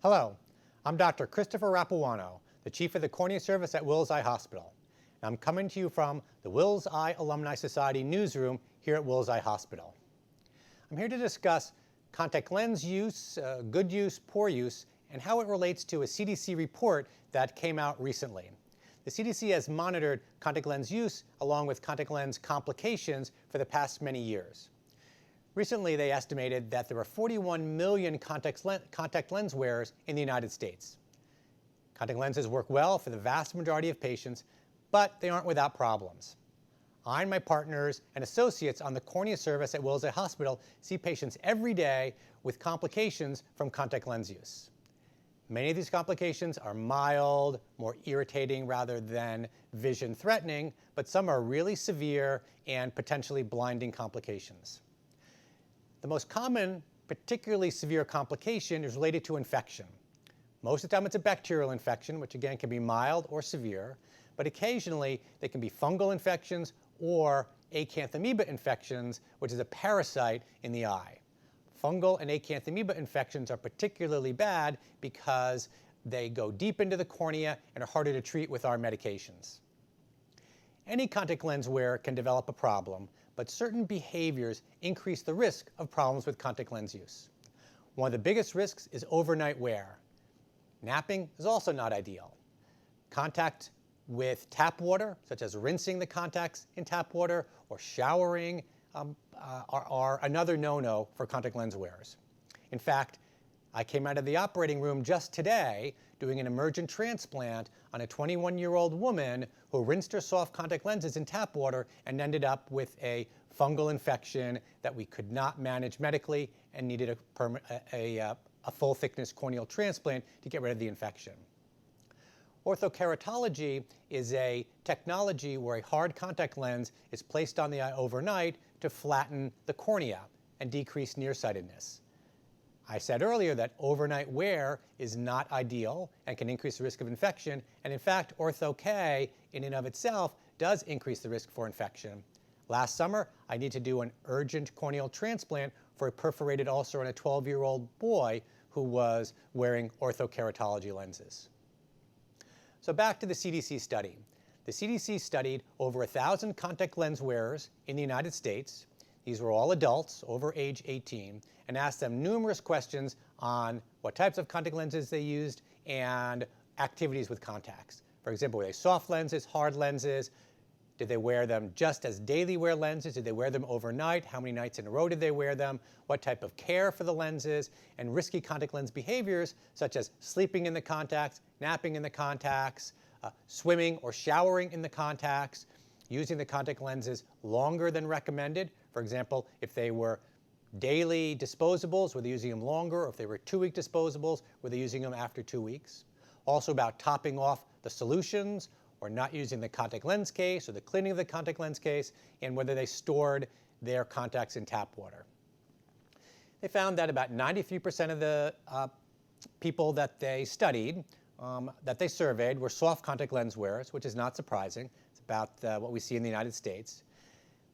Hello, I'm Dr. Christopher Rapuano, the Chief of the Cornea Service at Wills Eye Hospital. And I'm coming to you from the Wills Eye Alumni Society newsroom here at Wills Eye Hospital. I'm here to discuss contact lens use, good use, poor use, and how it relates to a CDC report that came out recently. The CDC has monitored contact lens use along with contact lens complications for the past many years. Recently, they estimated that there were 41 million contact lens wearers in the United States. Contact lenses work well for the vast majority of patients, but they aren't without problems. I and my partners and associates on the cornea service at Wills Eye Hospital see patients every day with complications from contact lens use. Many of these complications are mild, more irritating rather than vision threatening, but some are really severe and potentially blinding complications. The most common, particularly severe complication is related to infection. Most of the time it's a bacterial infection, which again can be mild or severe, but occasionally they can be fungal infections or acanthamoeba infections, which is a parasite in the eye. Fungal and acanthamoeba infections are particularly bad because they go deep into the cornea and are harder to treat with our medications. Any contact lens wearer can develop a problem, but certain behaviors increase the risk of problems with contact lens use. One of the biggest risks is overnight wear. Napping is also not ideal. Contact with tap water, such as rinsing the contacts in tap water or showering, are another no-no for contact lens wearers. In fact, I came out of the operating room just today doing an emergent transplant on a 21-year-old woman who rinsed her soft contact lenses in tap water and ended up with a fungal infection that we could not manage medically and needed a full-thickness corneal transplant to get rid of the infection. Orthokeratology is a technology where a hard contact lens is placed on the eye overnight to flatten the cornea and decrease nearsightedness. I said earlier that overnight wear is not ideal and can increase the risk of infection, and in fact, Ortho-K in and of itself does increase the risk for infection. Last summer, I needed to do an urgent corneal transplant for a perforated ulcer on a 12-year-old boy who was wearing orthokeratology lenses. So back to the CDC study. The CDC studied over 1,000 contact lens wearers in the United States. These were all adults over age 18, and asked them numerous questions on what types of contact lenses they used and activities with contacts. For example, were they soft lenses, hard lenses? Did they wear them just as daily wear lenses? Did they wear them overnight? How many nights in a row did they wear them? What type of care for the lenses? And risky contact lens behaviors such as sleeping in the contacts, napping in the contacts, swimming or showering in the contacts, using the contact lenses longer than recommended. For example, if they were daily disposables, were they using them longer? Or if they were 2-week disposables, were they using them after 2 weeks? Also about topping off the solutions or not using the contact lens case or the cleaning of the contact lens case, and whether they stored their contacts in tap water. They found that about 93% of the people that they studied, that they surveyed, were soft contact lens wearers, which is not surprising. It's about what we see in the United States.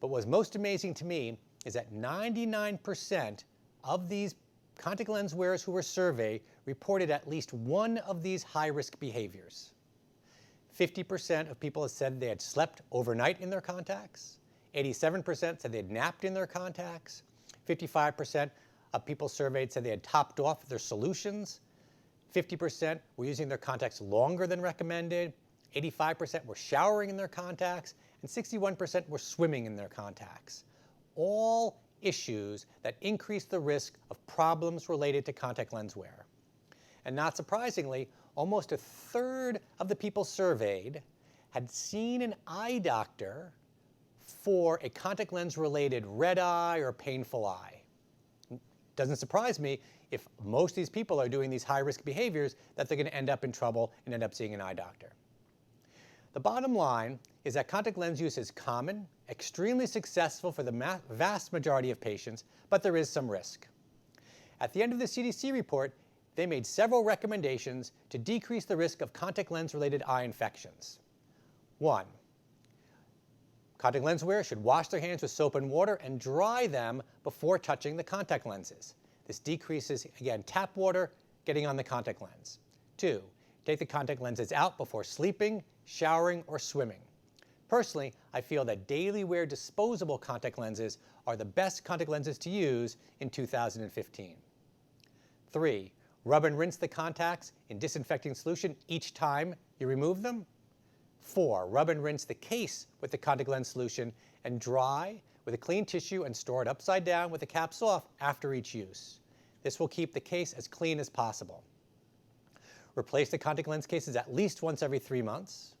But what was most amazing to me is that 99% of these contact lens wearers who were surveyed reported at least one of these high-risk behaviors. 50% of people said they had slept overnight in their contacts. 87% said they had napped in their contacts. 55% of people surveyed said they had topped off their solutions. 50% were using their contacts longer than recommended. 85% were showering in their contacts. And 61% were swimming in their contacts. All issues that increase the risk of problems related to contact lens wear. And not surprisingly, almost 1/3 of the people surveyed had seen an eye doctor for a contact lens related red eye or painful eye. Doesn't surprise me if most of these people are doing these high risk behaviors that they're going to end up in trouble and end up seeing an eye doctor. The bottom line is that contact lens use is common, extremely successful for the vast majority of patients, but there is some risk. At the end of the CDC report, they made several recommendations to decrease the risk of contact lens-related eye infections. 1, contact lens wearers should wash their hands with soap and water and dry them before touching the contact lenses. This decreases, again, tap water getting on the contact lens. 2, take the contact lenses out before sleeping, showering, or swimming. Personally, I feel that daily wear disposable contact lenses are the best contact lenses to use in 2015. 3, rub and rinse the contacts in disinfecting solution each time you remove them. 4, rub and rinse the case with the contact lens solution and dry with a clean tissue and store it upside down with the caps off after each use. This will keep the case as clean as possible. Replace the contact lens cases at least once every 3 months.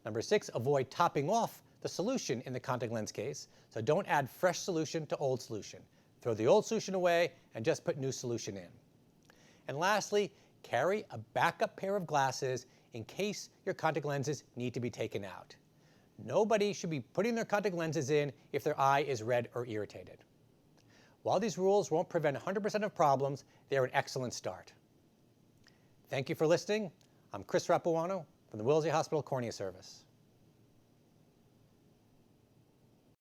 Number 6, avoid topping off the solution in the contact lens case, so don't add fresh solution to old solution. Throw the old solution away and just put new solution in. And lastly, carry a backup pair of glasses in case your contact lenses need to be taken out. Nobody should be putting their contact lenses in if their eye is red or irritated. While these rules won't prevent 100% of problems, they are an excellent start. Thank you for listening. I'm Chris Rapuano from the Wellesley Hospital Cornea Service.